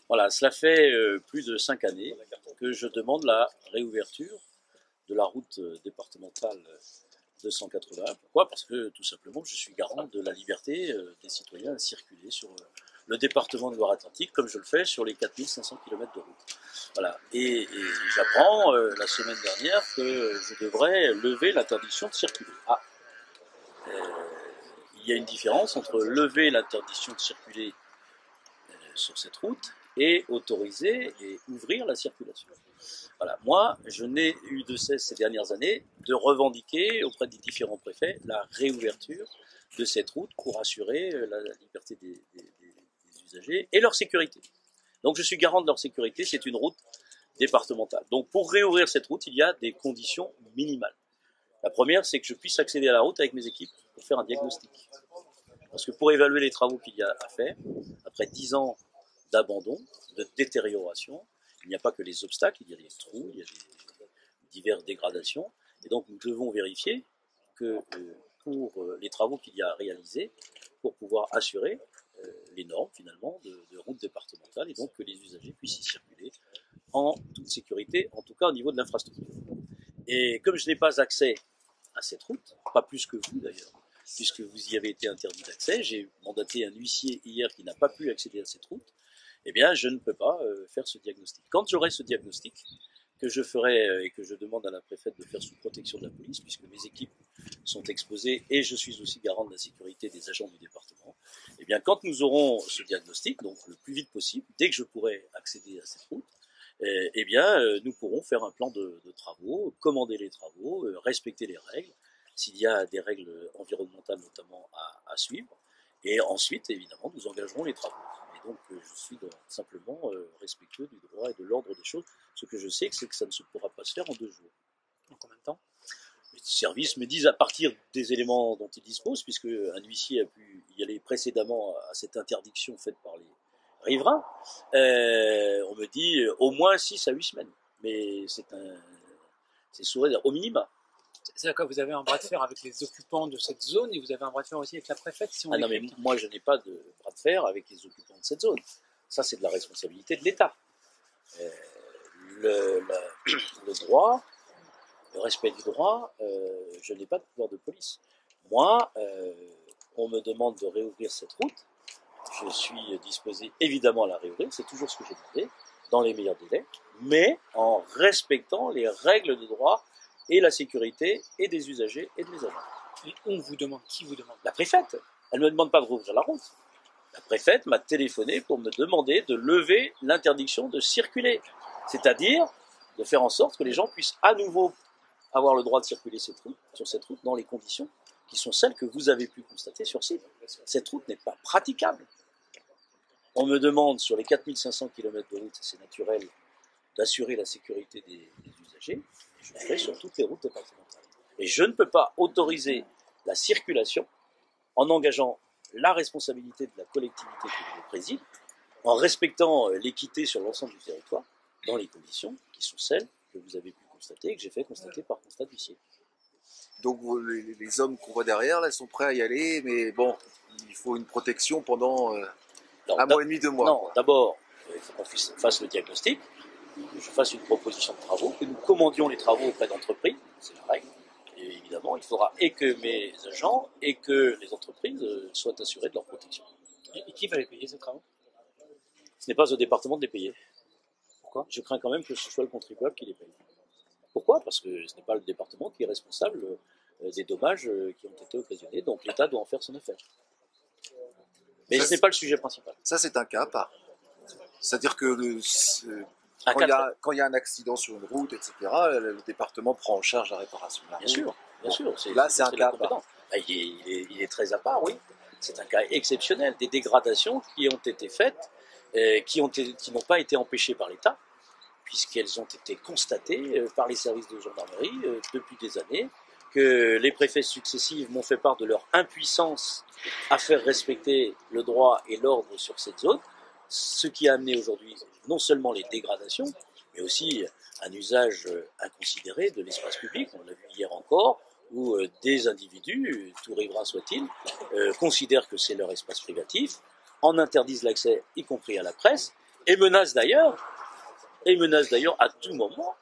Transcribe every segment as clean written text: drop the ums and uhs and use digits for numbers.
Voilà, cela fait plus de 5 années que je demande la réouverture de la route départementale 280. Pourquoi? Parce que tout simplement, je suis garant de la liberté des citoyens à circuler sur le département de Loire-Atlantique, comme je le fais sur les 4500 km de route. Voilà. Et j'apprends la semaine dernière que je devrais lever l'interdiction de circuler. Il y a une différence entre lever l'interdiction de circuler sur cette route et autoriser et ouvrir la circulation. Voilà. Moi, je n'ai eu de cesse ces dernières années de revendiquer auprès des différents préfets la réouverture de cette route pour assurer la liberté des usagers et leur sécurité. Donc je suis garant de leur sécurité, c'est une route départementale. Donc pour réouvrir cette route, il y a des conditions minimales. La première, c'est que je puisse accéder à la route avec mes équipes pour faire un diagnostic. Parce que pour évaluer les travaux qu'il y a à faire, après 10 ans d'abandon, de détérioration, il n'y a pas que les obstacles, il y a des trous, il y a diverses dégradations. Et donc nous devons vérifier que pour les travaux qu'il y a à réaliser, pour pouvoir assurer les normes finalement de route départementale et donc que les usagers puissent y circuler en toute sécurité, en tout cas au niveau de l'infrastructure. Et comme je n'ai pas accès à cette route, pas plus que vous d'ailleurs, puisque vous y avez été interdit d'accès, j'ai mandaté un huissier hier qui n'a pas pu accéder à cette route, eh bien je ne peux pas faire ce diagnostic. Quand j'aurai ce diagnostic, que je ferai et que je demande à la préfète de faire sous protection de la police, puisque mes équipes sont exposées et je suis aussi garant de la sécurité des agents du département, eh bien quand nous aurons ce diagnostic, donc le plus vite possible, dès que je pourrai accéder à cette route, eh bien nous pourrons faire un plan de travaux, commander les travaux, respecter les règles, s'il y a des règles environnementales notamment à suivre, et ensuite évidemment nous engagerons les travaux. Et donc je suis simplement respectueux du droit et de l'ordre des choses. Ce que je sais, c'est que ça ne se pourra pas se faire en 2 jours. En combien de temps? Les services me disent à partir des éléments dont ils disposent, puisque un huissier a pu y aller précédemment à cette interdiction faite par les riverains, on me dit au moins 6 à 8 semaines. Mais c'est sourire au minima. C'est-à-dire que vous avez un bras de fer avec les occupants de cette zone et vous avez un bras de fer aussi avec la préfète si on non, mais moi je n'ai pas de bras de fer avec les occupants de cette zone. Ça c'est de la responsabilité de l'État. Le droit, le respect du droit, je n'ai pas de pouvoir de police. Moi, on me demande de réouvrir cette route. Je suis disposé évidemment à la réouvrir, c'est toujours ce que j'ai demandé, dans les meilleurs délais, mais en respectant les règles de droit et la sécurité et des usagers et de mes agents. Et on vous demande, qui vous demande? La préfète. Elle ne me demande pas de rouvrir la route. La préfète m'a téléphoné pour me demander de lever l'interdiction de circuler. C'est-à-dire de faire en sorte que les gens puissent à nouveau avoir le droit de circuler sur cette route dans les conditions qui sont celles que vous avez pu constater sur site. Cette route n'est pas praticable. On me demande sur les 4500 km de route, c'est naturel, d'assurer la sécurité des usagers. Je le ferai sur toutes les routes départementales. Et je ne peux pas autoriser la circulation en engageant la responsabilité de la collectivité que je préside, en respectant l'équité sur l'ensemble du territoire, dans les conditions qui sont celles que vous avez pu constater et que j'ai fait constater par constat d'huissier. Donc les hommes qu'on voit derrière, là, sont prêts à y aller, mais bon, il faut une protection pendant un mois et demi, 2 mois. Non, d'abord, il faut qu'on fasse le diagnostic, que je fasse une proposition de travaux, que nous commandions les travaux auprès d'entreprises, c'est la règle. Et évidemment, il faudra et que mes agents et que les entreprises soient assurées de leur protection. Et qui va les payer ces travaux? Ce n'est pas au département de les payer. Pourquoi? Je crains quand même que ce soit le contribuable qui les paye. Pourquoi? Parce que ce n'est pas le département qui est responsable des dommages qui ont été occasionnés, donc l'État doit en faire son affaire. Mais ce n'est pas le sujet principal. Ça, c'est un cas à part. C'est-à-dire que quand il y a un accident sur une route, etc., le département prend en charge la réparation de la route. Bien sûr. Là, c'est un cas à part. Il est très à part, oui. C'est un cas exceptionnel. Des dégradations qui ont été faites, qui n'ont pas été empêchées par l'État, puisqu'elles ont été constatées par les services de gendarmerie depuis des années, que les préfets successifs m'ont fait part de leur impuissance à faire respecter le droit et l'ordre sur cette zone, ce qui a amené aujourd'hui non seulement les dégradations, mais aussi un usage inconsidéré de l'espace public, on l'a vu hier encore, où des individus, tout riverain soit-il, considèrent que c'est leur espace privatif, en interdisent l'accès, y compris à la presse, et menacent d'ailleurs à tout moment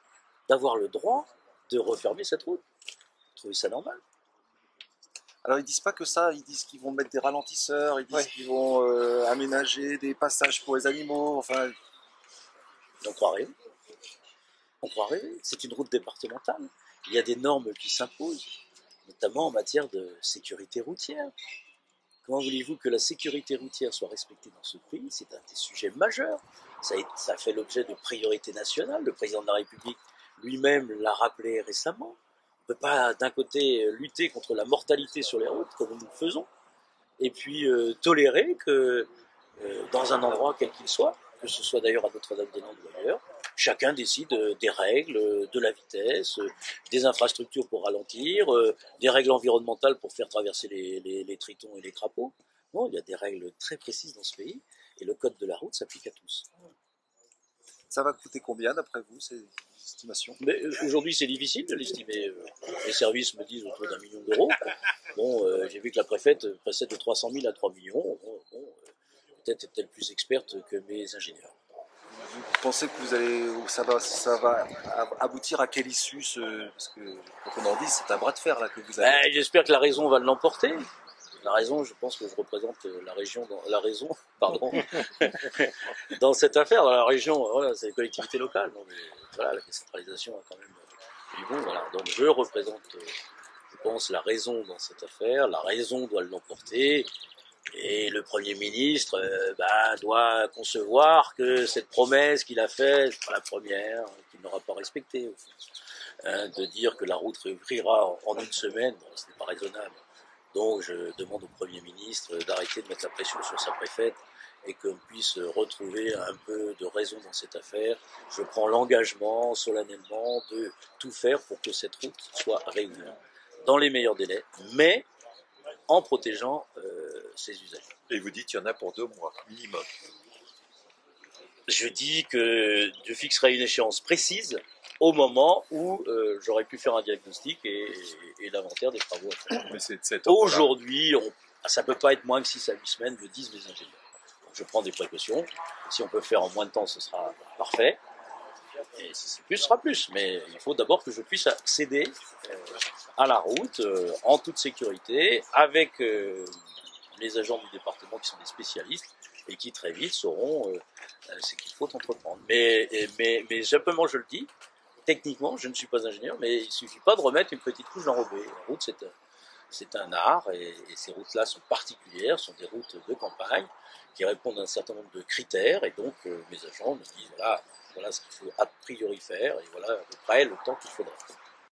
d'avoir le droit de refermer cette route. Vous trouvez ça normal? Alors ils disent pas que ça, ils disent qu'ils vont mettre des ralentisseurs, ils disent qu'ils vont aménager des passages pour les animaux, enfin... On croirait. On croirait. C'est une route départementale. Il y a des normes qui s'imposent, notamment en matière de sécurité routière. Comment voulez-vous que la sécurité routière soit respectée dans ce pays? C'est un des sujets majeurs. Ça fait l'objet de priorités nationales. Le président de la République lui-même l'a rappelé récemment. On ne peut pas d'un côté lutter contre la mortalité sur les routes, comme nous le faisons, et puis tolérer que dans un endroit quel qu'il soit, que ce soit d'ailleurs à Notre-Dame-des-Landes ou ailleurs, chacun décide des règles, de la vitesse, des infrastructures pour ralentir, des règles environnementales pour faire traverser les tritons et les crapauds. Non, il y a des règles très précises dans ce pays, et le code de la route s'applique à tous. Ça va coûter combien d'après vous, ces estimations? Mais aujourd'hui, c'est difficile de l'estimer. Les services me disent autour d'1 million d'euros. Bon, j'ai vu que la préfète passait de 300 000 à 3 millions. Peut-être est-elle plus experte que mes ingénieurs. Vous pensez que ça va aboutir à quelle issue parce que, quand on en dit, c'est un bras de fer là, que vous avez. J'espère que la raison va l'emporter. La raison, je pense que je représente dans cette affaire. Dans la région, voilà, c'est les collectivités locales. Donc, voilà, la décentralisation a quand même du bon. Voilà. Donc je représente, je pense, la raison dans cette affaire. La raison doit l'emporter. Et le Premier ministre doit concevoir que cette promesse qu'il a faite, c'est pas la première, qu'il n'aura pas respectée, au fond. De dire que la route réouvrira en une semaine, bon, ce n'est pas raisonnable. Donc je demande au Premier ministre d'arrêter de mettre la pression sur sa préfète et qu'on puisse retrouver un peu de raison dans cette affaire. Je prends l'engagement solennellement de tout faire pour que cette route soit réouverte dans les meilleurs délais, mais en protégeant ses usagers. Et vous dites qu'il y en a pour 2 mois, minimum. Je dis que je fixerai une échéance précise au moment où j'aurais pu faire un diagnostic et l'inventaire des travaux à faire. Mais aujourd'hui, ça ne peut pas être moins que 6 à 8 semaines, me disent mes ingénieurs. Donc, je prends des précautions. Si on peut faire en moins de temps, ce sera parfait. Et si c'est plus, ce sera plus. Mais il faut d'abord que je puisse accéder à la route en toute sécurité, avec les agents du département qui sont des spécialistes et qui très vite sauront ce qu'il faut entreprendre. Mais simplement, je le dis, techniquement, je ne suis pas ingénieur, mais il ne suffit pas de remettre une petite couche d'enrobé. La route, c'est un art, et ces routes-là sont particulières, sont des routes de campagne qui répondent à un certain nombre de critères, et donc mes agents me disent voilà ce qu'il faut a priori faire, et voilà à peu près le temps qu'il faudra.